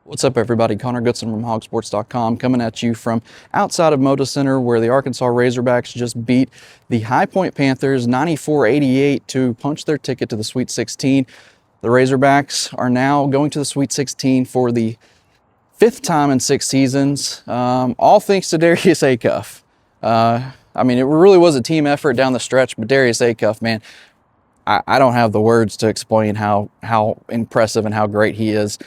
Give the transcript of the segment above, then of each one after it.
What's up, everybody? Connor Goodson from hogsports.com coming at you from outside of Moda Center, where the Arkansas Razorbacks just beat the High Point Panthers 94-88 to punch their ticket to the Sweet 16. The Razorbacks are now going to the Sweet 16 for the fifth time in 6 seasons, all thanks to Darius Acuff. I mean, it really was a team effort down the stretch, but Darius Acuff, man, I don't have the words to explain how impressive and how great he is.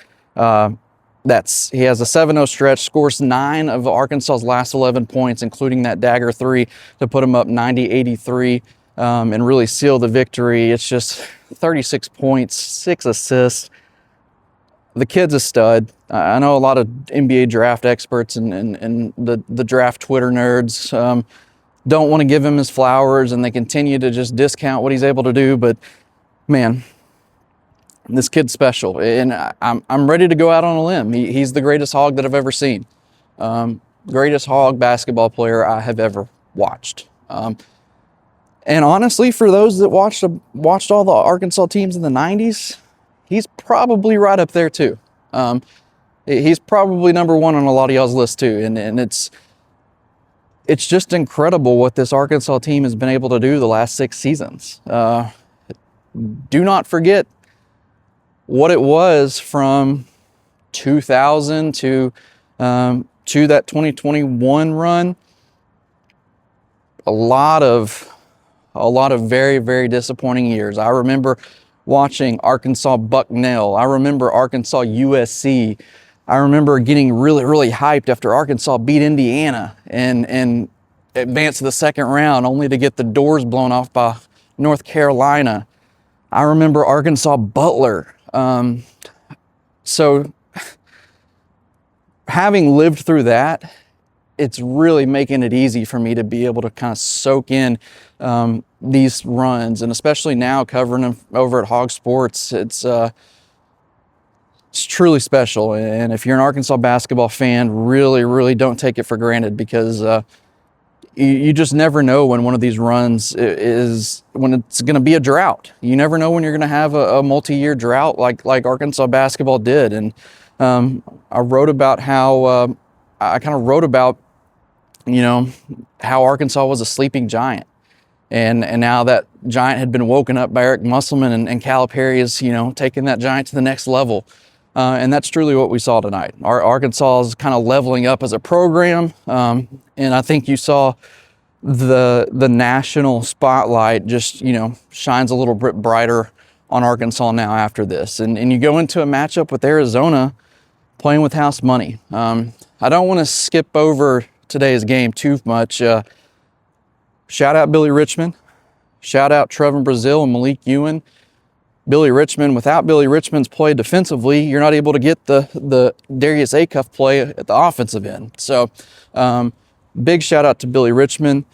He has a 7-0 stretch, scores 9 of Arkansas's last 11 points, including that dagger 3 to put him up 90-83 and really seal the victory. It's just 36 points, 6 assists. The kid's a stud. I know a lot of NBA draft experts and the draft Twitter nerds don't want to give him his flowers, and they continue to just discount what he's able to do. But man, this kid's special, and I'm ready to go out on a limb. He's the greatest Hog that I've ever seen. Greatest Hog basketball player I have ever watched. And honestly, for those that watched all the Arkansas teams in the 90s, he's probably right up there too. He's probably number one on a lot of y'all's list too. And it's just incredible what this Arkansas team has been able to do the last 6 seasons. Do not forget what it was from 2000 to that 2021 run. A lot of very, very disappointing years. I remember watching Arkansas Bucknell. I remember Arkansas USC. I remember getting really, really hyped after Arkansas beat Indiana and advanced to the second round, only to get the doors blown off by North Carolina. I remember Arkansas Butler. So having lived through that, it's really making it easy for me to be able to kind of soak in these runs, and especially now covering them over at Hog Sports, it's truly special. And if you're an Arkansas basketball fan, really, really don't take it for granted, because you just never know when one of these runs when it's going to be a drought. You never know when you're going to have a multi-year drought like Arkansas basketball did. And I wrote about how how Arkansas was a sleeping giant. And now that giant had been woken up by Eric Musselman, and Calipari is, taking that giant to the next level. And that's truly what we saw tonight. Arkansas is kind of leveling up as a program. And I think you saw the national spotlight just, shines a little bit brighter on Arkansas now after this. And you go into a matchup with Arizona playing with house money. I don't want to skip over today's game too much. Shout out Billy Richmond. Shout out Trevor Brazile and Malik Ewan. Billy Richmond, without Billy Richmond's play defensively, you're not able to get the Darius Acuff play at the offensive end. So big shout out to Billy Richmond.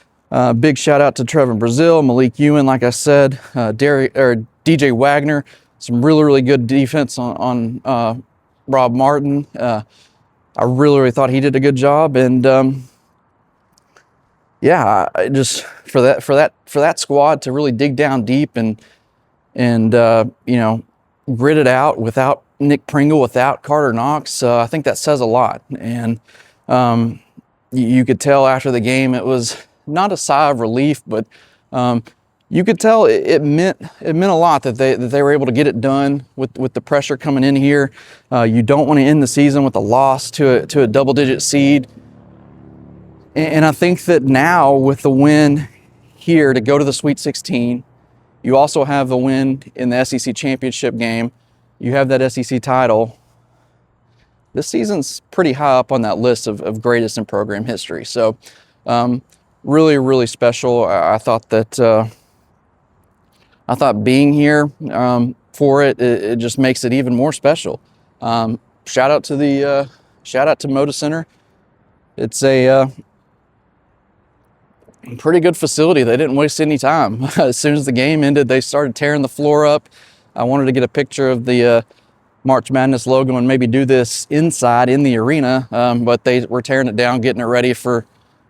Big shout out to Trevor Brazile, Malik Ewan, like I said, DJ Wagner. Some really, really good defense on Rob Martin. I really thought he did a good job. And I just for that squad to really dig down deep and grit it out without Nick Pringle, without Carter Knox, I think that says a lot. And you could tell after the game it was not a sigh of relief, but you could tell it meant a lot that they were able to get it done with the pressure coming in here. You don't want to end the season with a loss to a double-digit seed. And I think that now with the win here to go to the Sweet 16, you also have the win in the SEC championship game. You have that SEC title. This season's pretty high up on that list of greatest in program history. So really, really special. I thought being here for it just makes it even more special. Shout out to Moda Center. It's a pretty good facility. They didn't waste any time. As soon as the game ended, they started tearing the floor up. I wanted to get a picture of the March Madness logo and maybe do this inside in the arena, but they were tearing it down, getting it ready for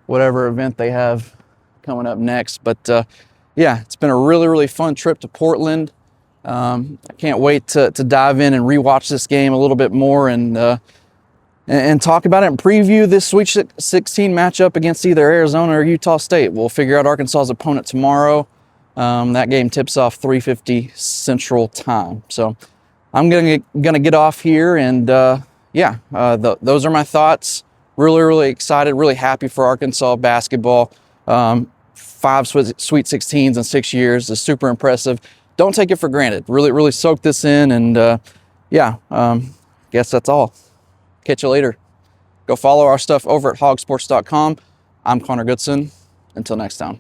whatever event they have coming up next. But it's been a really, really fun trip to Portland. I can't wait to dive in and rewatch this game a little bit more and and talk about it and preview this Sweet 16 matchup against either Arizona or Utah State. We'll figure out Arkansas's opponent tomorrow. That game tips off 3:50 Central Time. So I'm gonna get off here, and those are my thoughts. Really excited, really happy for Arkansas basketball. 5 Sweet 16s in 6 years is super impressive. Don't take it for granted. Really soak this in, and guess that's all. Catch you later. Go follow our stuff over at hogsports.com. I'm Connor Goodson. Until next time.